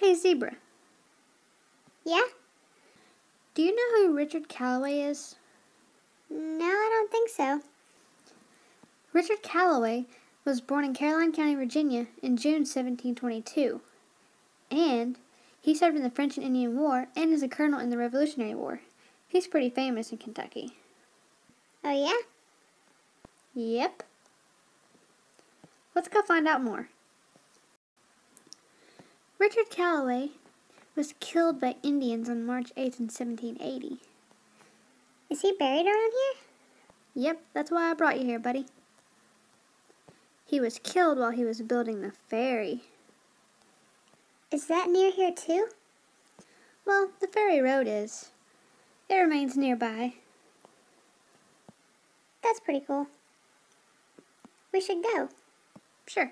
Hey, Zebra, Yeah? do you know who Richard Callaway is? No, I don't think so. Richard Callaway was born in Caroline County, Virginia in June 1722, and he served in the French and Indian War and is a colonel in the Revolutionary War. He's pretty famous in Kentucky. Oh, yeah? Yep. Let's go find out more. Richard Callaway was killed by Indians on March 8th in 1780. Is he buried around here? Yep, that's why I brought you here, buddy. He was killed while he was building the ferry. Is that near here too? Well, the ferry road is. It remains nearby. That's pretty cool. We should go. Sure.